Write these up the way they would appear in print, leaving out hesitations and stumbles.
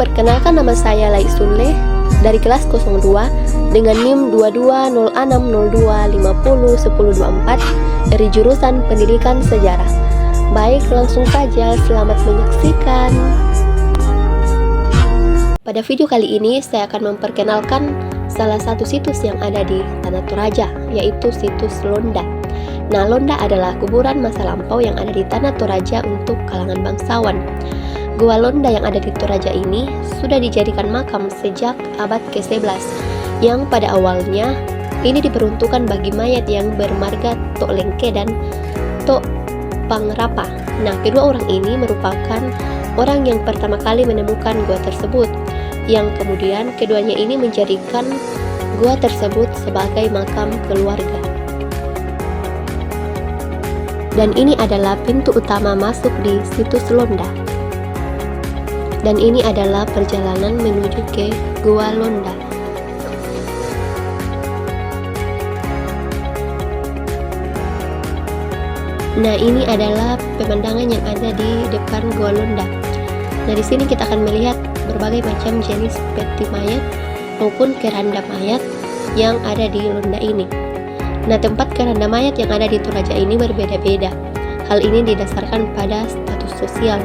Perkenalkan, nama saya Lai Sunle dari kelas 02 dengan NIM 220602501024 dari jurusan Pendidikan Sejarah. Baik, langsung saja, selamat menyaksikan. Pada video kali ini saya akan memperkenalkan salah satu situs yang ada di Tanah Toraja, yaitu situs Londa. Nah, Londa adalah kuburan masa lampau yang ada di Tanah Toraja untuk kalangan bangsawan. Gua Londa yang ada di Toraja ini sudah dijadikan makam sejak abad ke-11, yang pada awalnya ini diperuntukkan bagi mayat yang bermarga Tok Lengke dan Tok Pangrapa. Nah, kedua orang ini merupakan orang yang pertama kali menemukan gua tersebut, yang kemudian keduanya ini menjadikan gua tersebut sebagai makam keluarga. Dan ini adalah pintu utama masuk di situs Londa. Dan ini adalah perjalanan menuju ke Gua Londa. Nah, ini adalah pemandangan yang ada di depan Gua Londa. Nah, di sini kita akan melihat berbagai macam jenis peti mayat maupun keranda mayat yang ada di Londa ini. Nah, tempat keranda mayat yang ada di Toraja ini berbeda-beda. Hal ini didasarkan pada status sosial.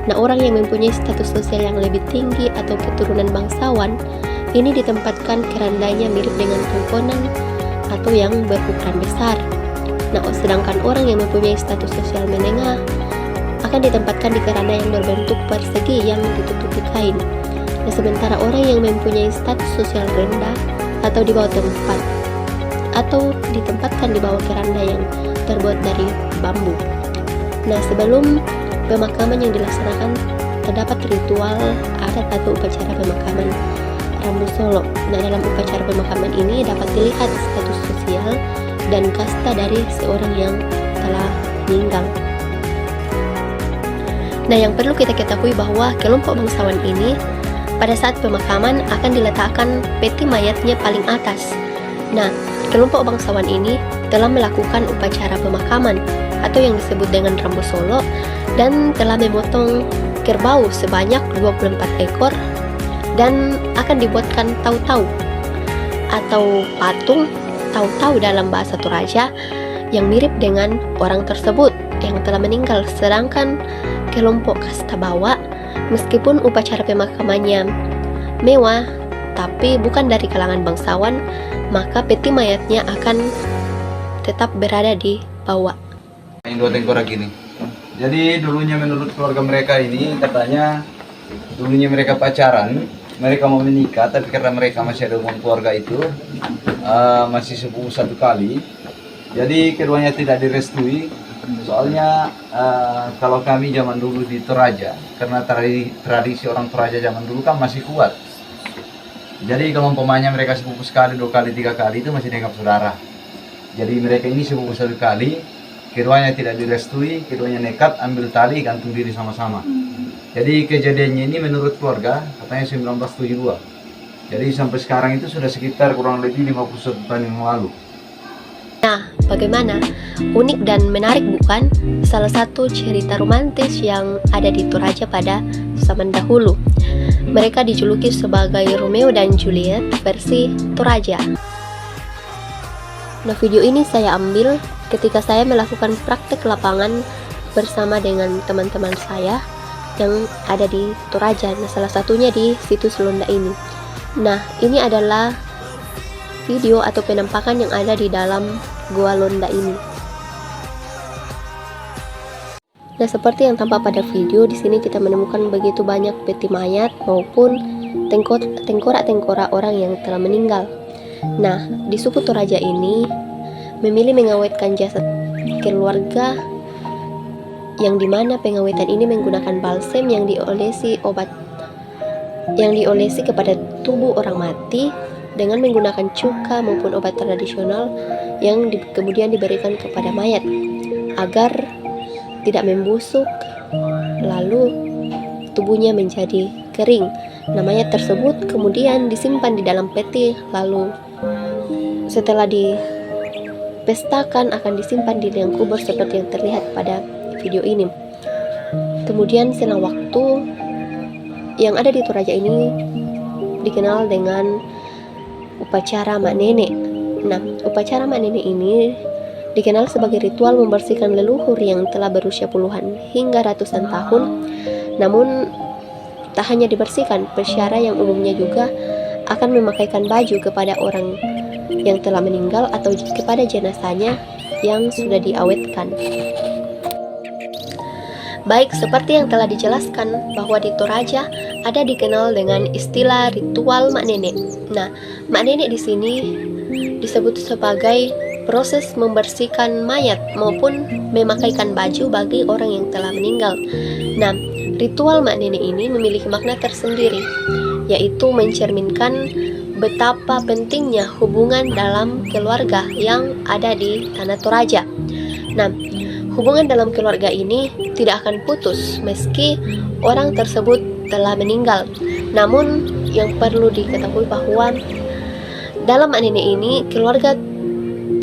Nah, orang yang mempunyai status sosial yang lebih tinggi atau keturunan bangsawan, ini ditempatkan kerandanya mirip dengan tongkonan atau yang berukuran besar. Nah, sedangkan orang yang mempunyai status sosial menengah akan ditempatkan di keranda yang berbentuk persegi yang ditutupi kain. Nah, sementara orang yang mempunyai status sosial rendah atau di bawah tempat atau ditempatkan di bawah keranda yang terbuat dari bambu. Nah, sebelum pemakaman yang dilaksanakan terdapat ritual adat atau upacara pemakaman Rambu Solo. Nah, dalam upacara pemakaman ini dapat dilihat status sosial dan kasta dari seorang yang telah meninggal. Nah, yang perlu kita ketahui bahwa kelompok bangsawan ini pada saat pemakaman akan diletakkan peti mayatnya paling atas. Nah, kelompok bangsawan ini telah melakukan upacara pemakaman atau yang disebut dengan Rambu Solo dan telah memotong kerbau sebanyak 24 ekor dan akan dibuatkan tau-tau atau patung tau-tau dalam bahasa Toraja yang mirip dengan orang tersebut yang telah meninggal. Sedangkan kelompok kasta bawah, meskipun upacara pemakamannya mewah tapi bukan dari kalangan bangsawan, maka peti mayatnya akan tetap berada di bawah. Yang dua tengkorak gini. Jadi dulunya menurut keluarga mereka ini katanya dulunya mereka pacaran, mereka mau menikah, tapi karena mereka masih ada hubungan keluarga itu masih sepupu satu kali, jadi keduanya tidak direstui. Soalnya kalau kami zaman dulu di Toraja, karena tradisi orang Toraja zaman dulu kan masih kuat. Jadi kalau umpamanya mereka sepupu sekali, 2 kali, 3 kali itu masih dianggap saudara. Jadi mereka ini sepupu satu kali, keduanya tidak direstui, keduanya nekat ambil tali gantung diri sama-sama. Jadi kejadiannya ini menurut keluarga katanya 1972. Jadi sampai sekarang itu sudah sekitar kurang lebih 51 tahun yang lalu. Nah, bagaimana? Unik dan menarik bukan? Salah satu cerita romantis yang ada di Toraja pada zaman dahulu. Mereka dijuluki sebagai Romeo dan Juliet versi Toraja. Nah, video ini saya ambil ketika saya melakukan praktek lapangan bersama dengan teman-teman saya yang ada di Toraja. Nah, salah satunya di situs Londa ini. Nah, ini adalah video atau penampakan yang ada di dalam Gua Londa ini. Nah, seperti yang tampak pada video, di sini kita menemukan begitu banyak peti mayat maupun tengkorak-tengkorak orang yang telah meninggal. Nah, di suku Toraja ini memilih mengawetkan jasad keluarga, yang dimana pengawetan ini menggunakan balsem yang diolesi kepada tubuh orang mati dengan menggunakan cuka maupun obat tradisional yang kemudian diberikan kepada mayat agar tidak membusuk lalu tubuhnya menjadi kering. Nah, mayat tersebut kemudian disimpan di dalam peti, lalu setelah dipestakan akan disimpan di liang kubur seperti yang terlihat pada video ini. Kemudian selang waktu yang ada di Toraja ini dikenal dengan upacara Mak Nenek. Nah, upacara Mak Nenek ini dikenal sebagai ritual membersihkan leluhur yang telah berusia puluhan hingga ratusan tahun. Namun, tak hanya dibersihkan, peziarah yang umumnya juga akan memakaikan baju kepada orang yang telah meninggal atau kepada jenazahnya yang sudah diawetkan. Baik, seperti yang telah dijelaskan bahwa di Toraja ada dikenal dengan istilah ritual Mak Nenek. Nah, Mak Nenek di sini disebut sebagai proses membersihkan mayat maupun memakaikan baju bagi orang yang telah meninggal. Nah, ritual Mak Nenek ini memiliki makna tersendiri, yaitu mencerminkan betapa pentingnya hubungan dalam keluarga yang ada di Tanah Toraja. Nah, hubungan dalam keluarga ini tidak akan putus meski orang tersebut telah meninggal. Namun, yang perlu diketahui bahwa dalam Mak Nenek ini, keluarga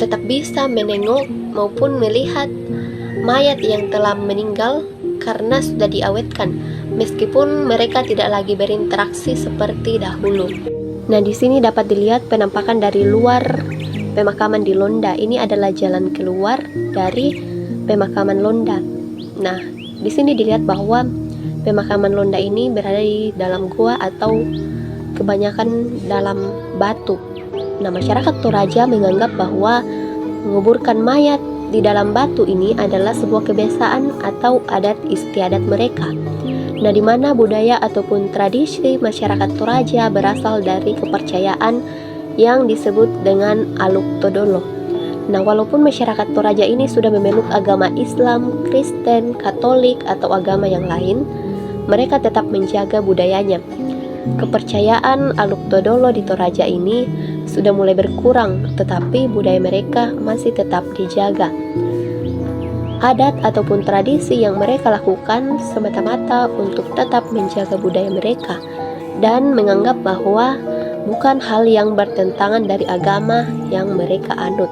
tetap bisa menengok maupun melihat mayat yang telah meninggal karena sudah diawetkan, meskipun mereka tidak lagi berinteraksi seperti dahulu. Nah, di sini dapat dilihat penampakan dari luar pemakaman di Londa. Ini adalah jalan keluar dari pemakaman Londa. Nah, di sini dilihat bahwa pemakaman Londa ini berada di dalam gua atau kebanyakan dalam batu. Nah, masyarakat Toraja menganggap bahwa menguburkan mayat di dalam batu ini adalah sebuah kebiasaan atau adat istiadat mereka. Nah, di mana budaya ataupun tradisi masyarakat Toraja berasal dari kepercayaan yang disebut dengan Aluk Todolo. Nah, walaupun masyarakat Toraja ini sudah memeluk agama Islam, Kristen, Katolik, atau agama yang lain, mereka tetap menjaga budayanya. Kepercayaan Aluk Todolo di Toraja ini sudah mulai berkurang, tetapi budaya mereka masih tetap dijaga. Adat ataupun tradisi yang mereka lakukan semata-mata untuk tetap menjaga budaya mereka dan menganggap bahwa bukan hal yang bertentangan dari agama yang mereka anut.